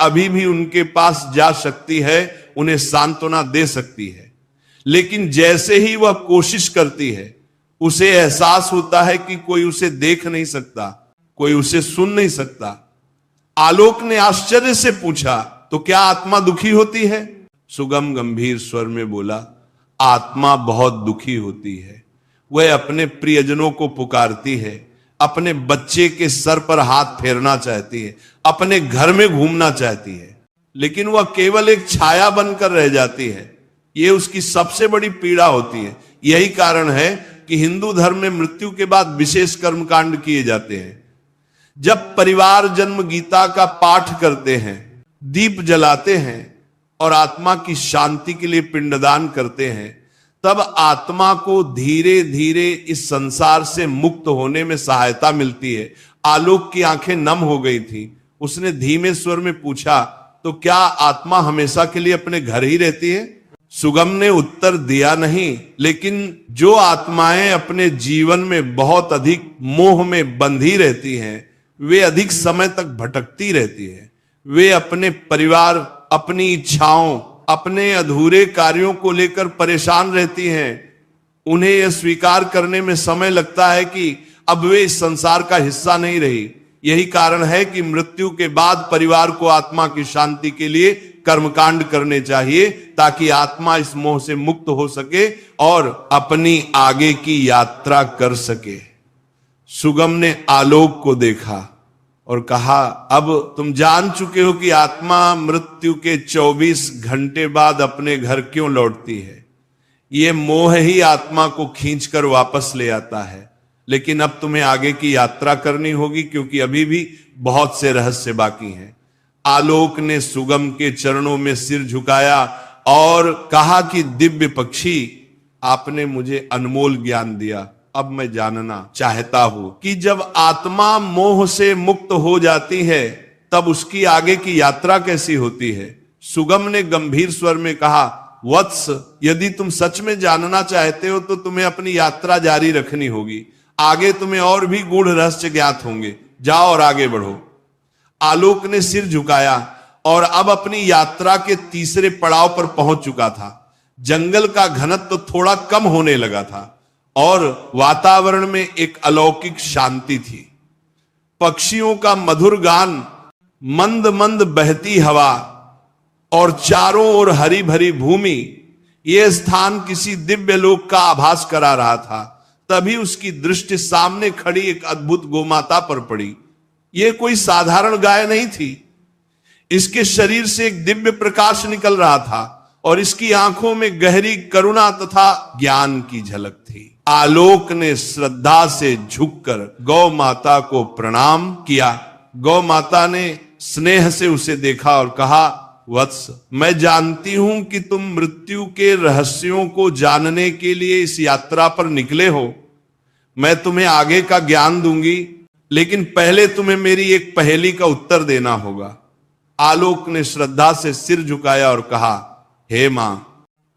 अभी भी उनके पास जा सकती है, उन्हें सांत्वना दे सकती है। लेकिन जैसे ही वह कोशिश करती है, उसे एहसास होता है कि कोई उसे देख नहीं सकता, कोई उसे सुन नहीं सकता। आलोक ने आश्चर्य से पूछा, तो क्या आत्मा दुखी होती है? सुगम गंभीर स्वर में बोला, आत्मा बहुत दुखी होती है। वह अपने प्रियजनों को पुकारती है, अपने बच्चे के सर पर हाथ फेरना चाहती है, अपने घर में घूमना चाहती है, लेकिन वह केवल एक छाया बनकर रह जाती है। यह उसकी सबसे बड़ी पीड़ा होती है। यही कारण है कि हिंदू धर्म में मृत्यु के बाद विशेष कर्मकांड किए जाते हैं। जब परिवार जन्म गीता का पाठ करते हैं, दीप जलाते हैं और आत्मा की शांति के लिए पिंडदान करते हैं, तब आत्मा को धीरे धीरे इस संसार से मुक्त होने में सहायता मिलती है। आलोक की आंखें नम हो गई थी। उसने धीमे स्वर में पूछा, तो क्या आत्मा हमेशा के लिए अपने घर ही रहती है? सुगम ने उत्तर दिया नहीं, लेकिन जो आत्माएं अपने जीवन में बहुत अधिक मोह में बंधी रहती हैं, वे अधिक समय तक भटकती रहती है। वे अपने परिवार, अपनी इच्छाओं, अपने अधूरे कार्यों को लेकर परेशान रहती हैं। उन्हें यह स्वीकार करने में समय लगता है कि अब वे इस संसार का हिस्सा नहीं रही। यही कारण है कि मृत्यु के बाद परिवार को आत्मा की शांति के लिए कर्मकांड करने चाहिए, ताकि आत्मा इस मोह से मुक्त हो सके और अपनी आगे की यात्रा कर सके। सुगम ने आलोक को देखा और कहा, अब तुम जान चुके हो कि आत्मा मृत्यु के 24 घंटे बाद अपने घर क्यों लौटती है। यह मोह ही आत्मा को खींचकर वापस ले आता है। लेकिन अब तुम्हें आगे की यात्रा करनी होगी, क्योंकि अभी भी बहुत से रहस्य बाकी हैं। आलोक ने सुगम के चरणों में सिर झुकाया और कहा कि दिव्य पक्षी, आपने मुझे अनमोल ज्ञान दिया। अब मैं जानना चाहता हूं कि जब आत्मा मोह से मुक्त हो जाती है, तब उसकी आगे की यात्रा कैसी होती है? सुगम ने गंभीर स्वर में कहा, वत्स, यदि तुम सच में जानना चाहते हो तो तुम्हें अपनी यात्रा जारी रखनी होगी। आगे तुम्हें और भी गूढ़ रहस्य ज्ञात होंगे। जाओ और आगे बढ़ो। आलोक ने सिर झुकाया और अब अपनी यात्रा के तीसरे पड़ाव पर पहुंच चुका था। जंगल का घनत्व थोड़ा कम होने लगा था और वातावरण में एक अलौकिक शांति थी। पक्षियों का मधुर गान, मंद मंद बहती हवा और चारों ओर हरी भरी भूमि, यह स्थान किसी दिव्य लोक का आभास करा रहा था। तभी उसकी दृष्टि सामने खड़ी एक अद्भुत गोमाता पर पड़ी। यह कोई साधारण गाय नहीं थी। इसके शरीर से एक दिव्य प्रकाश निकल रहा था और इसकी आंखों में गहरी करुणा तथा ज्ञान की झलक थी। आलोक ने श्रद्धा से झुककर गौ माता को प्रणाम किया। गौ माता ने स्नेह से उसे देखा और कहा, वत्स, मैं जानती हूं कि तुम मृत्यु के रहस्यों को जानने के लिए इस यात्रा पर निकले हो। मैं तुम्हें आगे का ज्ञान दूंगी, लेकिन पहले तुम्हें मेरी एक पहेली का उत्तर देना होगा। आलोक ने श्रद्धा से सिर झुकाया और कहा, हे मां,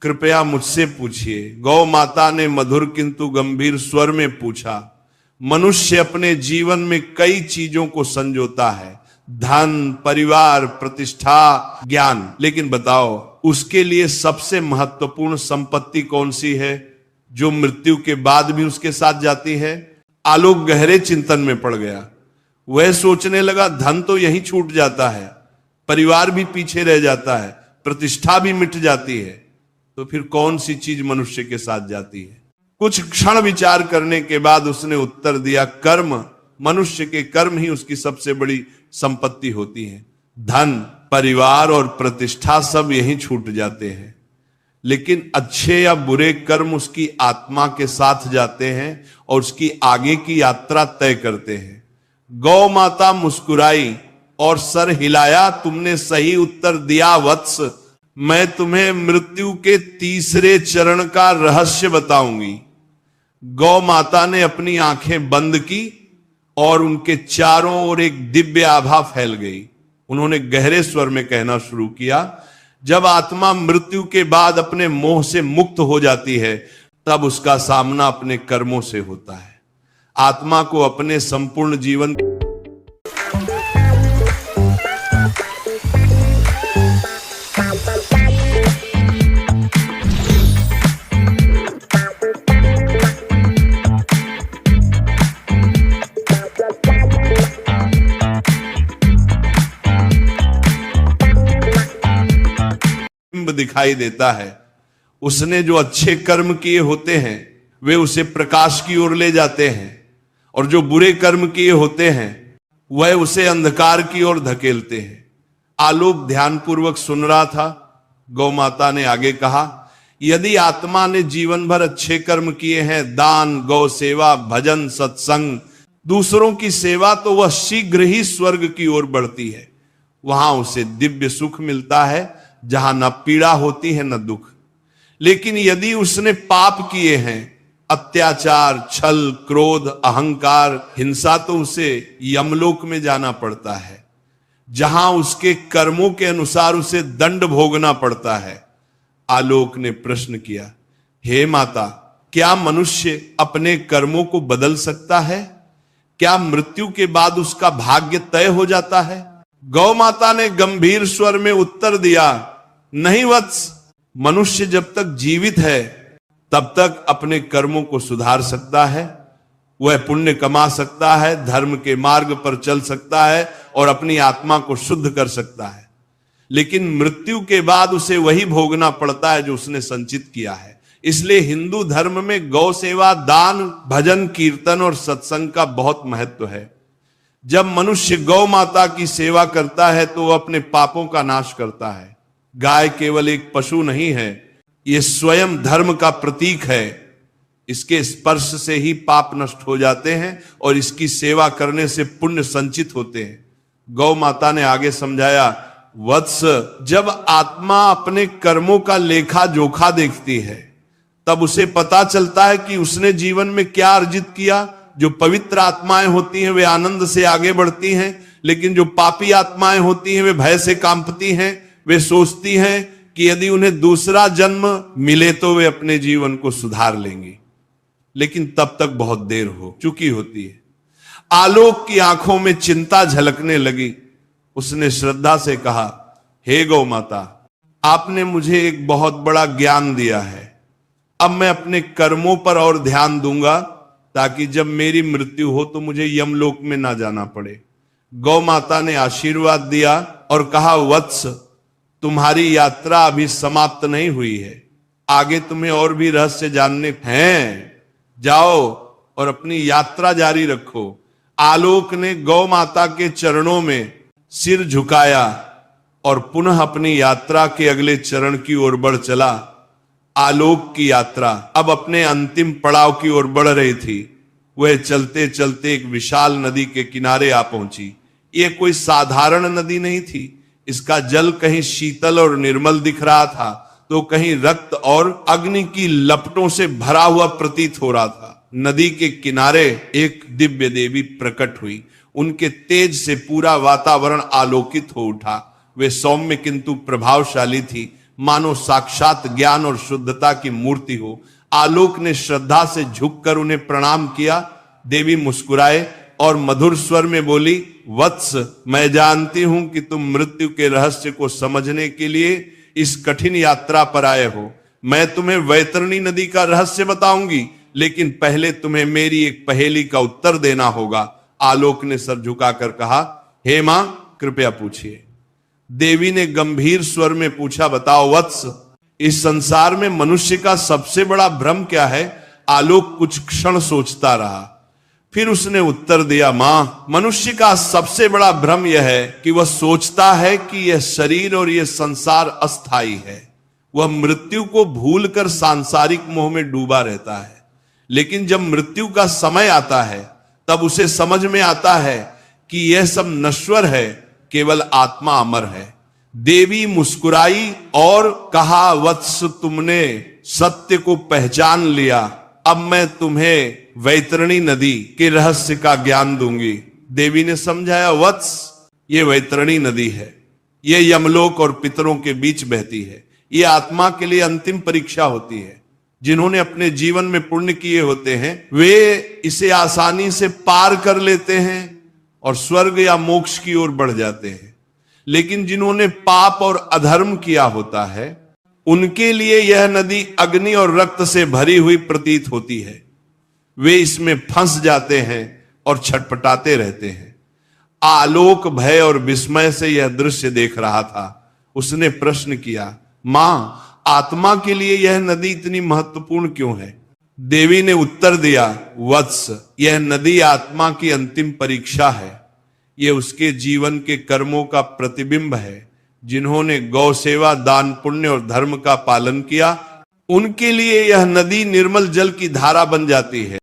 कृपया मुझसे पूछिए। गौ माता ने मधुर किंतु गंभीर स्वर में पूछा। मनुष्य अपने जीवन में कई चीजों को संजोता है, धन, परिवार, प्रतिष्ठा, ज्ञान, लेकिन बताओ उसके लिए सबसे महत्वपूर्ण संपत्ति कौन सी है, जो मृत्यु के बाद भी उसके साथ जाती है? आलोक गहरे चिंतन में पड़ गया। वह सोचने लगा, धन तो यहीं छूट जाता है, परिवार भी पीछे रह जाता है, प्रतिष्ठा भी मिट जाती है, तो फिर कौन सी चीज मनुष्य के साथ जाती है? कुछ क्षण विचार करने के बाद उसने उत्तर दिया, कर्म। मनुष्य के कर्म ही उसकी सबसे बड़ी संपत्ति होती है। धन, परिवार और प्रतिष्ठा सब यहीं छूट जाते हैं, लेकिन अच्छे या बुरे कर्म उसकी आत्मा के साथ जाते हैं और उसकी आगे की यात्रा तय करते हैं। गौ माता मुस्कुराई और सर हिलाया। तुमने सही उत्तर दिया वत्स। मैं तुम्हें मृत्यु के तीसरे चरण का रहस्य बताऊंगी। गौ माता ने अपनी आंखें बंद की और उनके चारों ओर एक दिव्य आभा फैल गई। उन्होंने गहरे स्वर में कहना शुरू किया, जब आत्मा मृत्यु के बाद अपने मोह से मुक्त हो जाती है, तब उसका सामना अपने कर्मों से होता है। आत्मा को अपने संपूर्ण जीवन दिखाई देता है। उसने जो अच्छे कर्म किए होते हैं वे उसे प्रकाश की ओर ले जाते हैं, और जो बुरे कर्म किए होते हैं वह उसे अंधकार की ओर धकेलते हैं। आलोक ध्यानपूर्वक सुन रहा था। गौ माता ने आगे कहा, यदि आत्मा ने जीवन भर अच्छे कर्म किए हैं, दान, गौ सेवा, भजन, सत्संग, दूसरों की सेवा, तो वह शीघ्र ही स्वर्ग की ओर बढ़ती है। वहां उसे दिव्य सुख मिलता है जहां न पीड़ा होती है न दुख। लेकिन यदि उसने पाप किए हैं, अत्याचार, छल, क्रोध, अहंकार, हिंसा, तो उसे यमलोक में जाना पड़ता है, जहां उसके कर्मों के अनुसार उसे दंड भोगना पड़ता है। आलोक ने प्रश्न किया, हे माता, क्या मनुष्य अपने कर्मों को बदल सकता है? क्या मृत्यु के बाद उसका भाग्य तय हो जाता है? गौ माता ने गंभीर स्वर में उत्तर दिया, नहीं वत्स, मनुष्य जब तक जीवित है तब तक अपने कर्मों को सुधार सकता है, वह पुण्य कमा सकता है, धर्म के मार्ग पर चल सकता है और अपनी आत्मा को शुद्ध कर सकता है। लेकिन मृत्यु के बाद उसे वही भोगना पड़ता है जो उसने संचित किया है। इसलिए हिंदू धर्म में गौ सेवा, दान, भजन, कीर्तन और सत्संग का बहुत महत्व है। जब मनुष्य गौ माता की सेवा करता है तो वह अपने पापों का नाश करता है। गाय केवल एक पशु नहीं है, यह स्वयं धर्म का प्रतीक है। इसके स्पर्श से ही पाप नष्ट हो जाते हैं और इसकी सेवा करने से पुण्य संचित होते हैं। गौ माता ने आगे समझाया, वत्स, जब आत्मा अपने कर्मों का लेखा जोखा देखती है तब उसे पता चलता है कि उसने जीवन में क्या अर्जित किया। जो पवित्र आत्माएं होती हैं वे आनंद से आगे बढ़ती हैं, लेकिन जो पापी आत्माएं होती हैं वे भय से कांपती हैं। वे सोचती हैं कि यदि उन्हें दूसरा जन्म मिले तो वे अपने जीवन को सुधार लेंगी, लेकिन तब तक बहुत देर हो चुकी होती है। आलोक की आंखों में चिंता झलकने लगी। उसने श्रद्धा से कहा, हे गौ माता, आपने मुझे एक बहुत बड़ा ज्ञान दिया है। अब मैं अपने कर्मों पर और ध्यान दूंगा ताकि जब मेरी मृत्यु हो तो मुझे यमलोक में ना जाना पड़े। गौ माता ने आशीर्वाद दिया और कहा, वत्स, तुम्हारी यात्रा अभी समाप्त नहीं हुई है, आगे तुम्हें और भी रहस्य जानने हैं। जाओ और अपनी यात्रा जारी रखो। आलोक ने गौ माता के चरणों में सिर झुकाया और पुनः अपनी यात्रा के अगले चरण की ओर बढ़ चला। आलोक की यात्रा अब अपने अंतिम पड़ाव की ओर बढ़ रही थी। वह चलते चलते एक विशाल नदी के किनारे आ पहुंची। यह कोई साधारण नदी नहीं थी। इसका जल कहीं शीतल और निर्मल दिख रहा था तो कहीं रक्त और अग्नि की लपटों से भरा हुआ प्रतीत हो रहा था। नदी के किनारे एक दिव्य देवी प्रकट हुई। उनके तेज से पूरा वातावरण आलोकित हो उठा। वे सौम्य किंतु प्रभावशाली थी, मानो साक्षात ज्ञान और शुद्धता की मूर्ति हो। आलोक ने श्रद्धा से झुककर उन्हें प्रणाम किया। देवी मुस्कुराए और मधुर स्वर में बोली, वत्स, मैं जानती हूं कि तुम मृत्यु के रहस्य को समझने के लिए इस कठिन यात्रा पर आए हो। मैं तुम्हें वैतरणी नदी का रहस्य बताऊंगी, लेकिन पहले तुम्हें मेरी एक पहेली का उत्तर देना होगा। आलोक ने सर झुकाकर कहा, हे मां, कृपया पूछिए। देवी ने गंभीर स्वर में पूछा, बताओ वत्स, इस संसार में मनुष्य का सबसे बड़ा भ्रम क्या है? आलोक कुछ क्षण सोचता रहा, फिर उसने उत्तर दिया, मां, मनुष्य का सबसे बड़ा भ्रम यह है कि वह सोचता है कि यह शरीर और यह संसार अस्थाई है। वह मृत्यु को भूलकर सांसारिक मोह में डूबा रहता है। लेकिन जब मृत्यु का समय आता है तब उसे समझ में आता है कि यह सब नश्वर है, केवल आत्मा अमर है। देवी मुस्कुराई और कहा, वत्स, तुमने सत्य को पहचान लिया। अब मैं तुम्हें वैतरणी नदी के रहस्य का ज्ञान दूंगी। देवी ने समझाया, वत्स, ये वैतरणी नदी है। ये यमलोक और पितरों के बीच बहती है। ये आत्मा के लिए अंतिम परीक्षा होती है। जिन्होंने अपने जीवन में पुण्य किए होते हैं वे इसे आसानी से पार कर लेते हैं और स्वर्ग या मोक्ष की ओर बढ़ जाते हैं। लेकिन जिन्होंने पाप और अधर्म किया होता है उनके लिए यह नदी अग्नि और रक्त से भरी हुई प्रतीत होती है। वे इसमें फंस जाते हैं और छटपटाते रहते हैं। आलोक भय और विस्मय से यह दृश्य देख रहा था। उसने प्रश्न किया, मां, आत्मा के लिए यह नदी इतनी महत्वपूर्ण क्यों है? देवी ने उत्तर दिया, वत्स, यह नदी आत्मा की अंतिम परीक्षा है। यह उसके जीवन के कर्मों का प्रतिबिंब है। जिन्होंने गौ सेवा, दान, पुण्य और धर्म का पालन किया, उनके लिए यह नदी निर्मल जल की धारा बन जाती है।